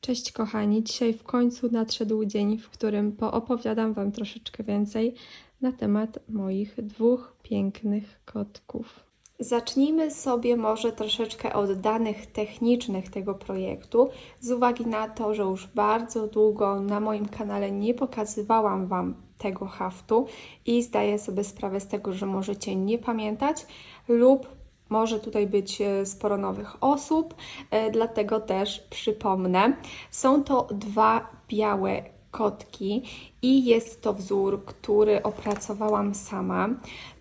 Cześć kochani, dzisiaj w końcu nadszedł dzień, w którym poopowiadam Wam troszeczkę więcej na temat moich dwóch pięknych kotków. Zacznijmy sobie może troszeczkę od danych technicznych tego projektu, z uwagi na to, że już bardzo długo na moim kanale nie pokazywałam Wam tego haftu i zdaję sobie sprawę z tego, że możecie nie pamiętać lub może tutaj być sporo nowych osób, dlatego też przypomnę. Są to dwa białe kotki i jest to wzór, który opracowałam sama.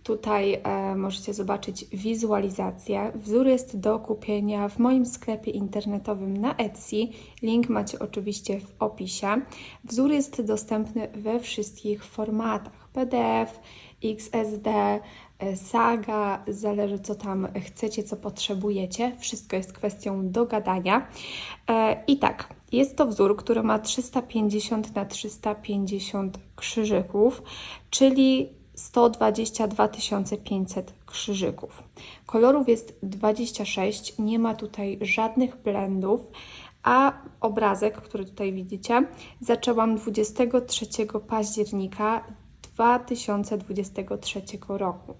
Tutaj możecie zobaczyć wizualizację. Wzór jest do kupienia w moim sklepie internetowym na Etsy. Link macie oczywiście w opisie. Wzór jest dostępny we wszystkich formatach: PDF, XSD, Saga, zależy co tam chcecie, co potrzebujecie. Wszystko jest kwestią dogadania. I tak, jest to wzór, który ma 350 na 350 krzyżyków, czyli 122 500 krzyżyków. Kolorów jest 26, nie ma tutaj żadnych blendów, a obrazek, który tutaj widzicie, zaczęłam 23 października 2023 roku.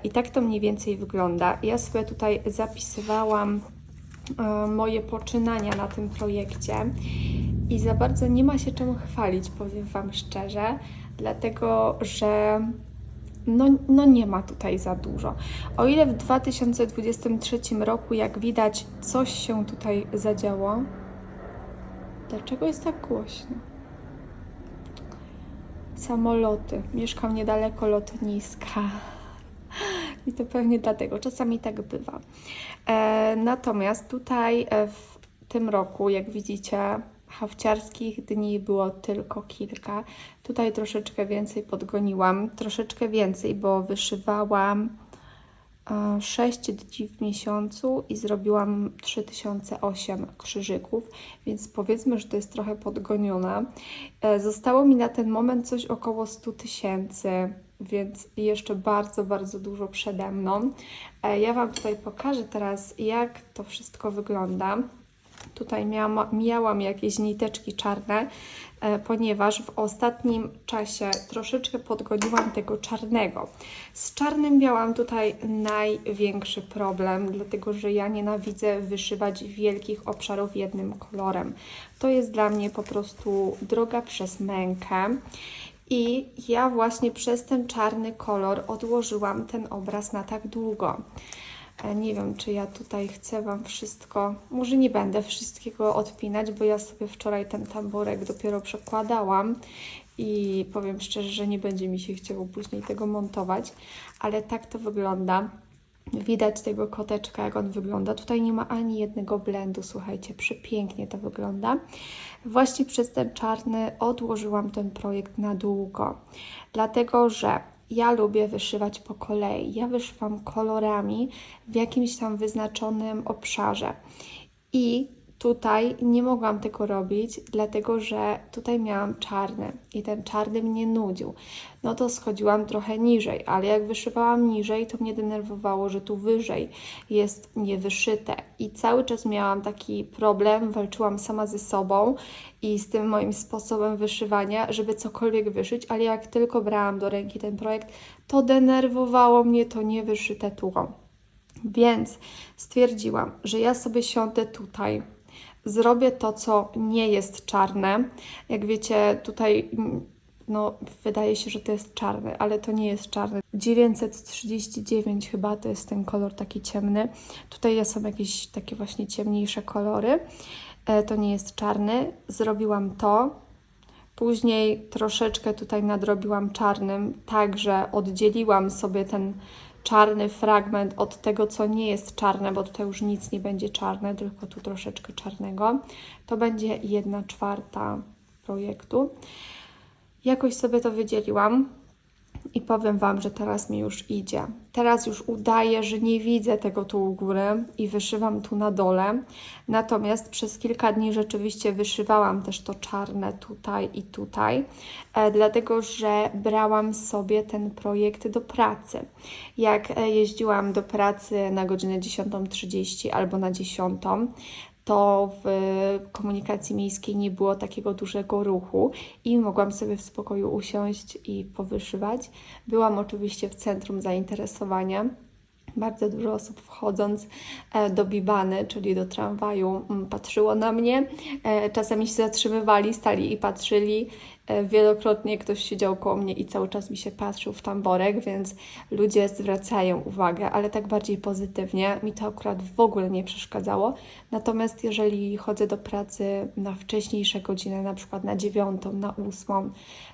I tak to mniej więcej wygląda. Ja sobie tutaj zapisywałam moje poczynania na tym projekcie i za bardzo nie ma się czym chwalić, powiem Wam szczerze, dlatego że no nie ma tutaj za dużo. O ile w 2023 roku, jak widać, coś się tutaj zadziało. Dlaczego jest tak głośno? Samoloty. Mieszkam niedaleko lotniska. I to pewnie dlatego. Czasami tak bywa. Natomiast tutaj w tym roku, jak widzicie, hafciarskich dni było tylko kilka. Tutaj troszeczkę więcej podgoniłam. Troszeczkę więcej, bo wyszywałam 6 dni w miesiącu i zrobiłam 3008 krzyżyków, więc powiedzmy, że to jest trochę podgonione. Zostało mi na ten moment coś około 100 000, więc jeszcze bardzo, bardzo dużo przede mną. Ja Wam tutaj pokażę teraz, jak to wszystko wygląda. Tutaj miałam jakieś niteczki czarne, ponieważ w ostatnim czasie troszeczkę podgoniłam tego czarnego. Z czarnym miałam tutaj największy problem, dlatego że ja nienawidzę wyszywać wielkich obszarów jednym kolorem. To jest dla mnie po prostu droga przez mękę. I ja właśnie przez ten czarny kolor odłożyłam ten obraz na tak długo. Nie wiem, czy ja tutaj chcę Wam wszystko, może nie będę wszystkiego odpinać, bo ja sobie wczoraj ten tamborek dopiero przekładałam i powiem szczerze, że nie będzie mi się chciało później tego montować, ale tak to wygląda. Widać tego koteczka, jak on wygląda. Tutaj nie ma ani jednego blendu, słuchajcie, przepięknie to wygląda. Właśnie przez ten czarny odłożyłam ten projekt na długo, dlatego że ja lubię wyszywać po kolei. Ja wyszywam kolorami w jakimś tam wyznaczonym obszarze. I tutaj nie mogłam tego robić, dlatego że tutaj miałam czarny i ten czarny mnie nudził. No to schodziłam trochę niżej, ale jak wyszywałam niżej, to mnie denerwowało, że tu wyżej jest niewyszyte. I cały czas miałam taki problem, walczyłam sama ze sobą i z tym moim sposobem wyszywania, żeby cokolwiek wyszyć, ale jak tylko brałam do ręki ten projekt, to denerwowało mnie to niewyszyte tło. Więc stwierdziłam, że ja sobie siądę tutaj, zrobię to, co nie jest czarne. Jak wiecie, tutaj no, wydaje się, że to jest czarny, ale to nie jest czarny. 939 chyba to jest ten kolor taki ciemny. Tutaj są jakieś takie właśnie ciemniejsze kolory. To nie jest czarny. Zrobiłam to. Później troszeczkę tutaj nadrobiłam czarnym, także oddzieliłam sobie ten czarny fragment od tego, co nie jest czarne, bo tutaj już nic nie będzie czarne, tylko tu troszeczkę czarnego. To będzie 1/4 projektu. Jakoś sobie to wydzieliłam i powiem Wam, że teraz mi już idzie. Teraz już udaję, że nie widzę tego tu u góry i wyszywam tu na dole. Natomiast przez kilka dni rzeczywiście wyszywałam też to czarne tutaj i tutaj, dlatego że brałam sobie ten projekt do pracy. Jak jeździłam do pracy na godzinę 10:30 albo na 10:00, to w komunikacji miejskiej nie było takiego dużego ruchu i mogłam sobie w spokoju usiąść i powyszywać. Byłam oczywiście w centrum zainteresowania. Bardzo dużo osób wchodząc do Bibany, czyli do tramwaju, patrzyło na mnie. Czasami się zatrzymywali, stali i patrzyli. Wielokrotnie ktoś siedział koło mnie i cały czas mi się patrzył w tamborek, więc ludzie zwracają uwagę, ale tak bardziej pozytywnie. Mi to akurat w ogóle nie przeszkadzało. Natomiast jeżeli chodzę do pracy na wcześniejsze godziny, na przykład na 9, na 8,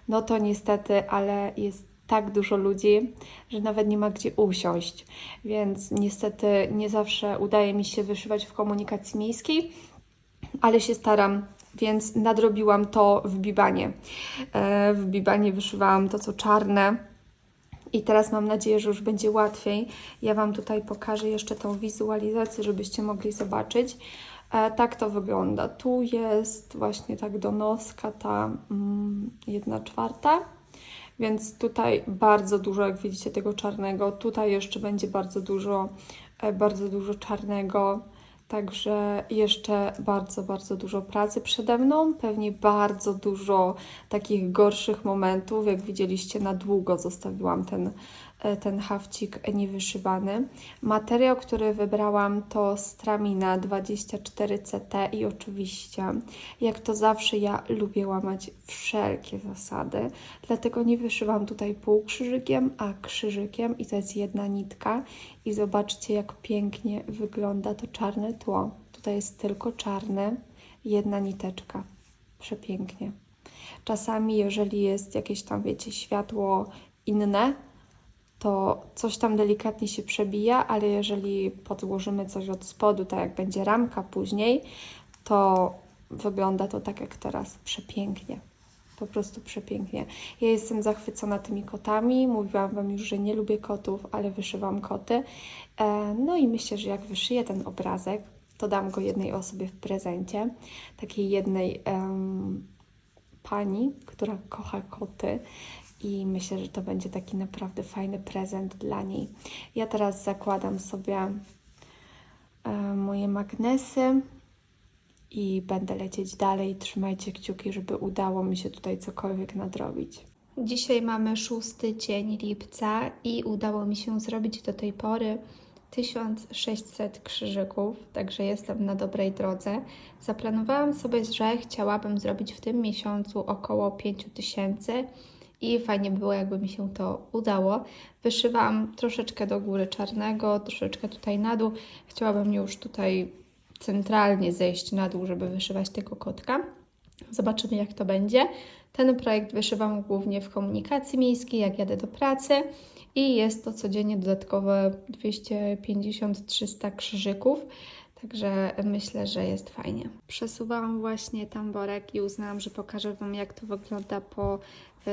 no to niestety, ale jest tak dużo ludzi, że nawet nie ma gdzie usiąść, więc niestety nie zawsze udaje mi się wyszywać w komunikacji miejskiej, ale się staram, więc nadrobiłam to w Bibanie. W Bibanie wyszywałam to, co czarne i teraz mam nadzieję, że już będzie łatwiej. Ja Wam tutaj pokażę jeszcze tą wizualizację, żebyście mogli zobaczyć. Tak to wygląda. Tu jest właśnie tak do noska ta 1/4. Więc tutaj bardzo dużo, jak widzicie, tego czarnego. Tutaj jeszcze będzie bardzo dużo czarnego. Także jeszcze bardzo dużo pracy przede mną. Pewnie bardzo dużo takich gorszych momentów. Jak widzieliście, na długo zostawiłam ten hafcik niewyszywany. Materiał, który wybrałam, to Stramina 24CT i oczywiście, jak to zawsze, ja lubię łamać wszelkie zasady, dlatego nie wyszywam tutaj półkrzyżykiem, a krzyżykiem i to jest jedna nitka i zobaczcie, jak pięknie wygląda to czarne tło. Tutaj jest tylko czarne, jedna niteczka. Przepięknie. Czasami, jeżeli jest jakieś tam, wiecie, światło inne, to coś tam delikatnie się przebija, ale jeżeli podłożymy coś od spodu, tak jak będzie ramka później, to wygląda to tak jak teraz. Przepięknie. Po prostu przepięknie. Ja jestem zachwycona tymi kotami. Mówiłam Wam już, że nie lubię kotów, ale wyszywam koty. No i myślę, że jak wyszyję ten obrazek, to dam go jednej osobie w prezencie. Takiej jednej pani, która kocha koty. I myślę, że to będzie taki naprawdę fajny prezent dla niej. Ja teraz zakładam sobie moje magnesy i będę lecieć dalej. Trzymajcie kciuki, żeby udało mi się tutaj cokolwiek nadrobić. Dzisiaj mamy 6 dzień lipca i udało mi się zrobić do tej pory 1600 krzyżyków, także jestem na dobrej drodze. Zaplanowałam sobie, że chciałabym zrobić w tym miesiącu około 5000 i fajnie było, jakby mi się to udało. Wyszywam troszeczkę do góry czarnego, troszeczkę tutaj na dół. Chciałabym już tutaj centralnie zejść na dół, żeby wyszywać tego kotka. Zobaczymy, jak to będzie. Ten projekt wyszywam głównie w komunikacji miejskiej, jak jadę do pracy i jest to codziennie dodatkowe 250-300 krzyżyków. Także myślę, że jest fajnie. Przesuwałam właśnie tamborek i uznałam, że pokażę Wam, jak to wygląda po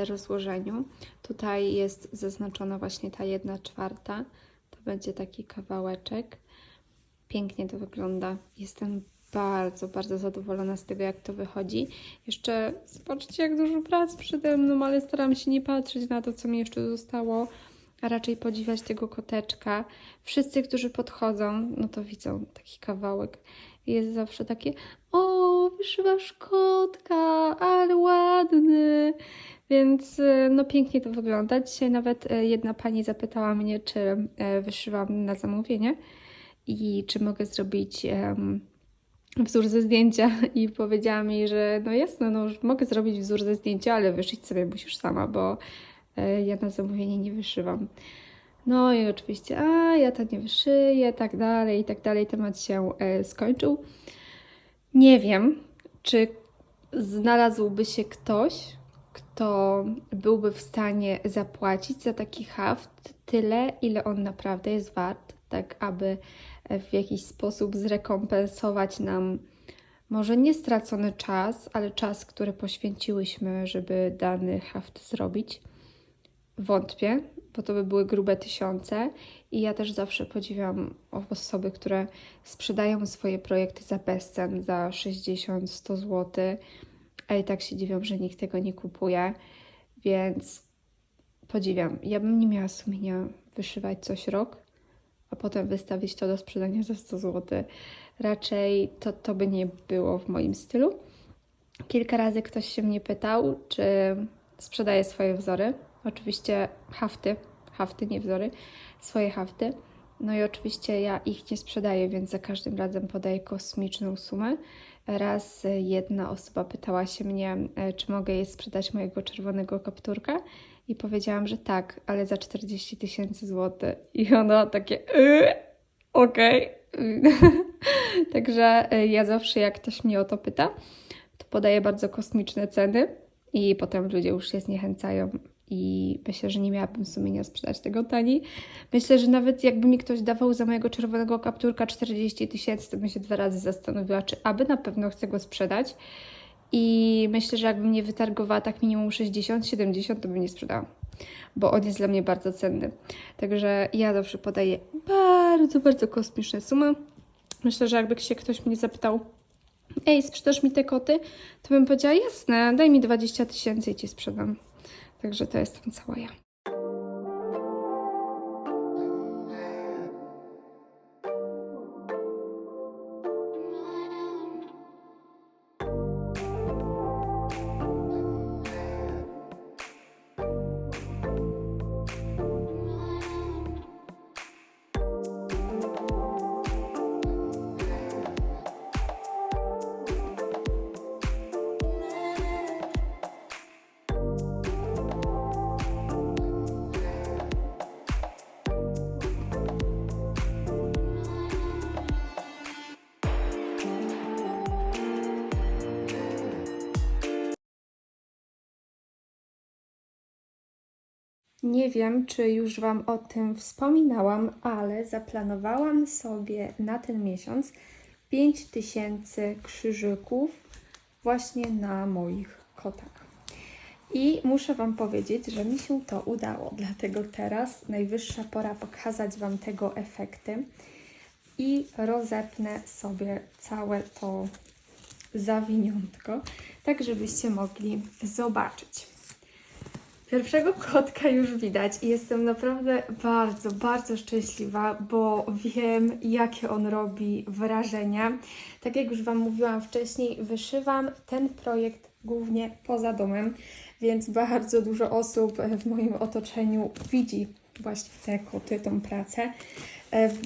rozłożeniu. Tutaj jest zaznaczona właśnie ta 1/4. To będzie taki kawałeczek. Pięknie to wygląda. Jestem bardzo zadowolona z tego, jak to wychodzi. Jeszcze zobaczcie, jak dużo pracy przede mną, ale staram się nie patrzeć na to, co mi jeszcze zostało, a raczej podziwiać tego koteczka. Wszyscy, którzy podchodzą, no to widzą taki kawałek. Jest zawsze takie: o, wyszywasz kotka, ale ładny. Więc no pięknie to wygląda. Dzisiaj nawet jedna pani zapytała mnie, czy wyszywam na zamówienie i czy mogę zrobić wzór ze zdjęcia i powiedziała mi, że no jasne, no mogę zrobić wzór ze zdjęcia, ale wyszyć sobie musisz sama, bo ja na zamówienie nie wyszywam. No i oczywiście, ja to nie wyszyję, tak dalej, temat się skończył. Nie wiem, czy znalazłby się ktoś, kto byłby w stanie zapłacić za taki haft tyle, ile on naprawdę jest wart, tak aby w jakiś sposób zrekompensować nam może nie stracony czas, ale czas, który poświęciłyśmy, żeby dany haft zrobić. Wątpię, bo to by były grube tysiące i ja też zawsze podziwiam osoby, które sprzedają swoje projekty za bezcen, za 60-100 zł, a i tak się dziwią, że nikt tego nie kupuje, więc podziwiam. Ja bym nie miała sumienia wyszywać coś rok, a potem wystawić to do sprzedania za 100 zł. raczej to by nie było w moim stylu. Kilka razy ktoś się mnie pytał, czy sprzedaję swoje wzory. Oczywiście hafty, nie wzory, swoje hafty. No i oczywiście ja ich nie sprzedaję, więc za każdym razem podaję kosmiczną sumę. Raz jedna osoba pytała się mnie, czy mogę jej sprzedać mojego czerwonego kapturka i powiedziałam, że tak, ale za 40 000 złotych. I ona takie, okej. Także ja zawsze jak ktoś mnie o to pyta, to podaję bardzo kosmiczne ceny i potem ludzie już się zniechęcają i myślę, że nie miałabym sumienia sprzedać tego taniej. Myślę, że nawet jakby mi ktoś dawał za mojego czerwonego kapturka 40 000, to bym się 2 razy zastanowiła, czy aby na pewno chcę go sprzedać. I myślę, że jakbym nie wytargowała tak minimum 60, 70, to bym nie sprzedała, bo on jest dla mnie bardzo cenny. Także ja zawsze podaję bardzo, bardzo kosmiczne sumy. Myślę, że jakby się ktoś mnie zapytał, ej, sprzedasz mi te koty? To bym powiedziała, jasne, daj mi 20 000 i Ci sprzedam. Także to jestem cała ja. Nie wiem, czy już Wam o tym wspominałam, ale zaplanowałam sobie na ten miesiąc 5000 krzyżyków właśnie na moich kotach. I muszę Wam powiedzieć, że mi się to udało, dlatego teraz najwyższa pora pokazać Wam tego efekty i rozepnę sobie całe to zawiniątko, tak żebyście mogli zobaczyć. Pierwszego kotka już widać i jestem naprawdę bardzo, bardzo szczęśliwa, bo wiem, jakie on robi wrażenie. Tak jak już Wam mówiłam wcześniej, wyszywam ten projekt głównie poza domem, więc bardzo dużo osób w moim otoczeniu widzi właśnie te koty, tą pracę.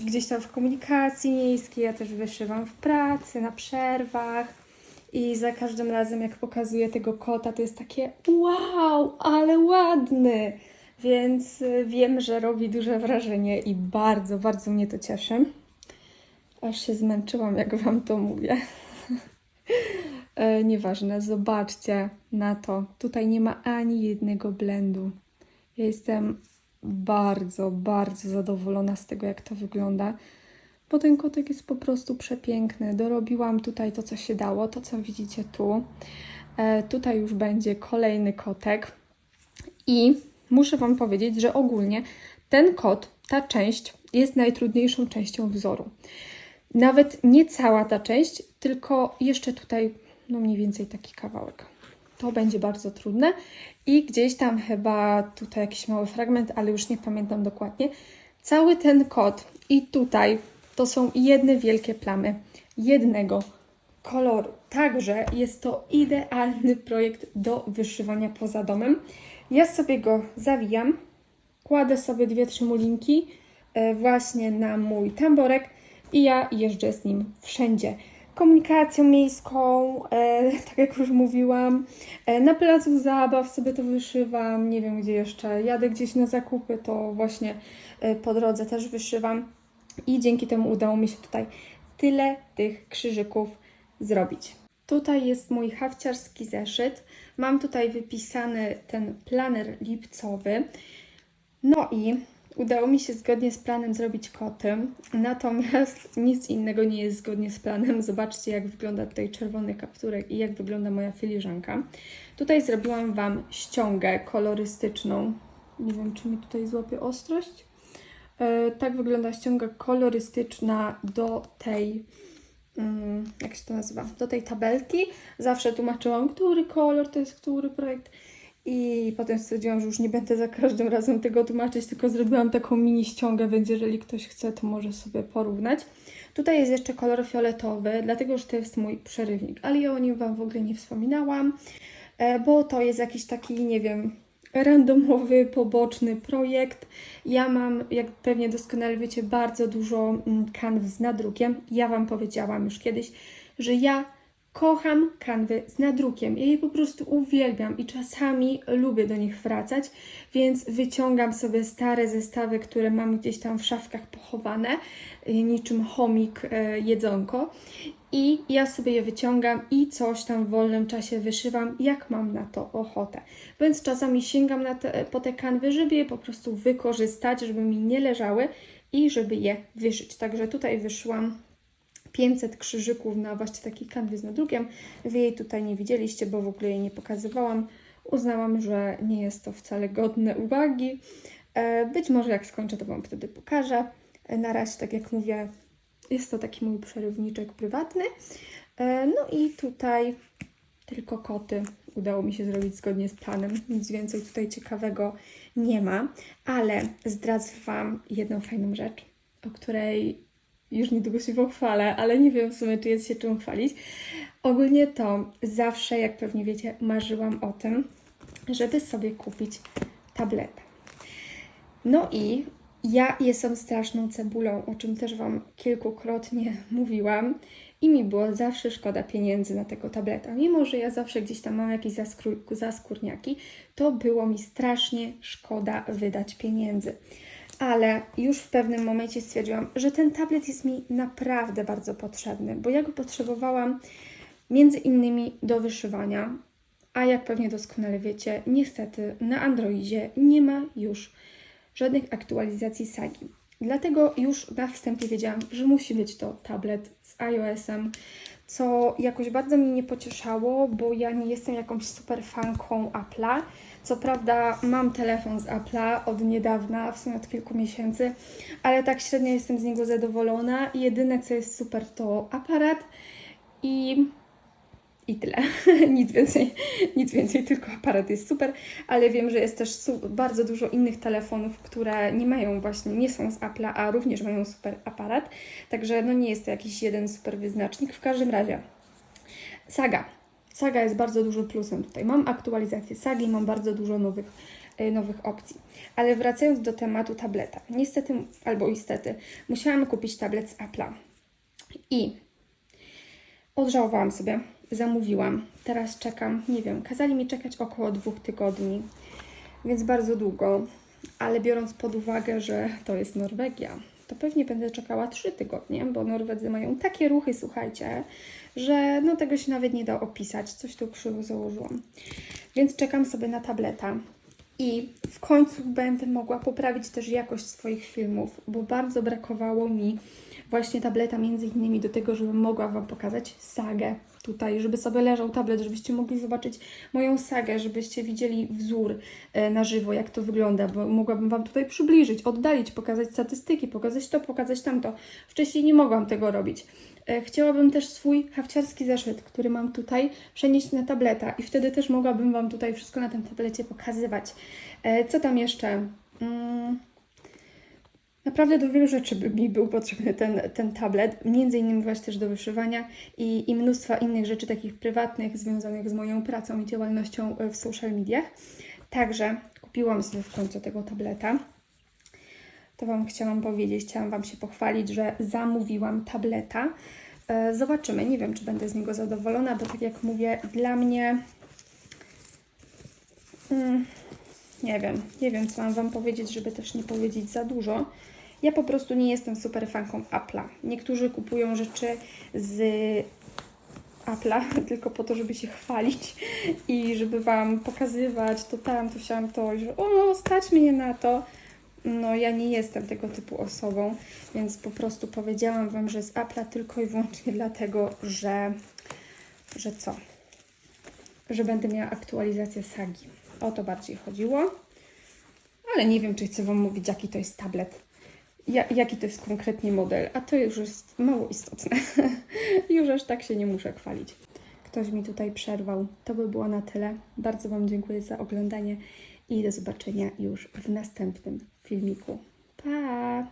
Gdzieś tam w komunikacji miejskiej, ja też wyszywam w pracy, na przerwach. I za każdym razem, jak pokazuję tego kota, to jest takie wow, ale ładny. Więc wiem, że robi duże wrażenie i bardzo, bardzo mnie to cieszy. Aż się zmęczyłam, jak Wam to mówię. Nieważne, zobaczcie na to. Tutaj nie ma ani jednego blendu. Ja jestem bardzo, bardzo zadowolona z tego, jak to wygląda. Bo ten kotek jest po prostu przepiękny. Dorobiłam tutaj to, co się dało, to, co widzicie tu. Tutaj już będzie kolejny kotek. I muszę Wam powiedzieć, że ogólnie ten kot, ta część jest najtrudniejszą częścią wzoru. Nawet nie cała ta część, tylko jeszcze tutaj, no mniej więcej taki kawałek. To będzie bardzo trudne. I gdzieś tam chyba tutaj jakiś mały fragment, ale już nie pamiętam dokładnie. Cały ten kot i tutaj to są jedne wielkie plamy jednego koloru. Także jest to idealny projekt do wyszywania poza domem. Ja sobie go zawijam, kładę sobie 2-3 mulinki właśnie na mój tamborek i ja jeżdżę z nim wszędzie. Komunikacją miejską, tak jak już mówiłam, na placu zabaw sobie to wyszywam, nie wiem gdzie jeszcze, jadę gdzieś na zakupy, to właśnie po drodze też wyszywam. I dzięki temu udało mi się tutaj tyle tych krzyżyków zrobić. Tutaj jest mój hafciarski zeszyt. Mam tutaj wypisany ten planer lipcowy. No i udało mi się zgodnie z planem zrobić koty. Natomiast nic innego nie jest zgodnie z planem. Zobaczcie, jak wygląda tutaj czerwony kapturek i jak wygląda moja filiżanka. Tutaj zrobiłam Wam ściągę kolorystyczną. Nie wiem, czy mi tutaj złapie ostrość. Tak wygląda ściąga kolorystyczna do tej, jak się to nazywa, do tej tabelki. Zawsze tłumaczyłam, który kolor to jest który projekt. I potem stwierdziłam, że już nie będę za każdym razem tego tłumaczyć, tylko zrobiłam taką mini ściągę, więc jeżeli ktoś chce, to może sobie porównać. Tutaj jest jeszcze kolor fioletowy, dlatego że to jest mój przerywnik, ale ja o nim Wam w ogóle nie wspominałam, bo to jest jakiś taki, nie wiem, randomowy, poboczny projekt. Ja mam, jak pewnie doskonale wiecie, bardzo dużo kanw z nadrukiem. Ja Wam powiedziałam już kiedyś, że ja kocham kanwy z nadrukiem. Ja je po prostu uwielbiam i czasami lubię do nich wracać, więc wyciągam sobie stare zestawy, które mam gdzieś tam w szafkach pochowane, niczym chomik jedzonko. I ja sobie je wyciągam i coś tam w wolnym czasie wyszywam, jak mam na to ochotę. Więc czasami sięgam po te kanwy, żeby je po prostu wykorzystać, żeby mi nie leżały i żeby je wyszyć. Także tutaj wyszyłam 500 krzyżyków na właśnie takiej kanwie z nadrukiem. Wy jej tutaj nie widzieliście, bo w ogóle jej nie pokazywałam. Uznałam, że nie jest to wcale godne uwagi. Być może jak skończę, to Wam wtedy pokażę. Na razie, tak jak mówię, jest to taki mój przerywniczek prywatny. No i tutaj tylko koty udało mi się zrobić zgodnie z planem. Nic więcej tutaj ciekawego nie ma. Ale zdradzę Wam jedną fajną rzecz, o której już niedługo się pochwalę, ale nie wiem w sumie, czy jest się czym chwalić. Ogólnie to zawsze, jak pewnie wiecie, marzyłam o tym, żeby sobie kupić tabletę. No i ja jestem straszną cebulą, o czym też Wam kilkukrotnie mówiłam i mi było zawsze szkoda pieniędzy na tego tableta. Mimo że ja zawsze gdzieś tam mam jakieś zaskórniaki, to było mi strasznie szkoda wydać pieniędzy. Ale już w pewnym momencie stwierdziłam, że ten tablet jest mi naprawdę bardzo potrzebny, bo ja go potrzebowałam między innymi do wyszywania, a jak pewnie doskonale wiecie, niestety na Androidzie nie ma już żadnych aktualizacji Sagi. Dlatego już na wstępie wiedziałam, że musi być to tablet z iOS-em, co jakoś bardzo mnie nie pocieszało, bo ja nie jestem jakąś super fanką Apple'a. Co prawda mam telefon z Apple'a od niedawna, w sumie od kilku miesięcy, ale tak średnio jestem z niego zadowolona. Jedyne co jest super to aparat i tyle. Nic więcej, tylko aparat jest super, ale wiem, że jest też bardzo dużo innych telefonów, które nie mają właśnie, nie są z Apple'a, a również mają super aparat, także no nie jest to jakiś jeden super wyznacznik. W każdym razie Saga jest bardzo dużym plusem tutaj. Mam aktualizację Sagi, mam bardzo dużo nowych opcji. Ale wracając do tematu tableta. Niestety, albo istety, musiałam kupić tablet z Apple'a. I odżałowałam sobie, zamówiłam. Teraz czekam, nie wiem, kazali mi czekać około 2 tygodni, więc bardzo długo. Ale biorąc pod uwagę, że to jest Norwegia, to pewnie będę czekała 3 tygodnie, bo Norwedzy mają takie ruchy, słuchajcie, że no tego się nawet nie da opisać. Coś tu krzywo założyłam. Więc czekam sobie na tableta i w końcu będę mogła poprawić też jakość swoich filmów, bo bardzo brakowało mi właśnie tableta między innymi do tego, żebym mogła Wam pokazać sagę tutaj, żeby sobie leżał tablet, żebyście mogli zobaczyć moją sagę, żebyście widzieli wzór na żywo, jak to wygląda, bo mogłabym Wam tutaj przybliżyć, oddalić, pokazać statystyki, pokazać to, pokazać tamto. Wcześniej nie mogłam tego robić. Chciałabym też swój hafciarski zeszyt, który mam tutaj, przenieść na tableta i wtedy też mogłabym Wam tutaj wszystko na tym tablecie pokazywać. Co tam jeszcze? Naprawdę do wielu rzeczy by mi był potrzebny ten tablet, między innymi właśnie też do wyszywania i mnóstwa innych rzeczy takich prywatnych, związanych z moją pracą i działalnością w social mediach. Także kupiłam sobie w końcu tego tableta. To Wam chciałam powiedzieć, chciałam Wam się pochwalić, że zamówiłam tableta. Zobaczymy, nie wiem, czy będę z niego zadowolona, bo tak jak mówię, dla mnie... Nie wiem, co mam Wam powiedzieć, żeby też nie powiedzieć za dużo. Ja po prostu nie jestem super fanką Apple'a. Niektórzy kupują rzeczy z Apple'a tylko po to, żeby się chwalić i żeby Wam pokazywać to tamto, siam to, że o, stać mnie na to. No ja nie jestem tego typu osobą, więc po prostu powiedziałam Wam, że z Apple'a tylko i wyłącznie dlatego, że co? Że będę miała aktualizację Sagi. O to bardziej chodziło. Ale nie wiem, czy chcę Wam mówić, jaki to jest tablet. Jaki to jest konkretnie model, a to już jest mało istotne. Już aż tak się nie muszę chwalić. ktoś mi tutaj przerwał. To by było na tyle. Bardzo Wam dziękuję za oglądanie i do zobaczenia już w następnym filmiku. Pa!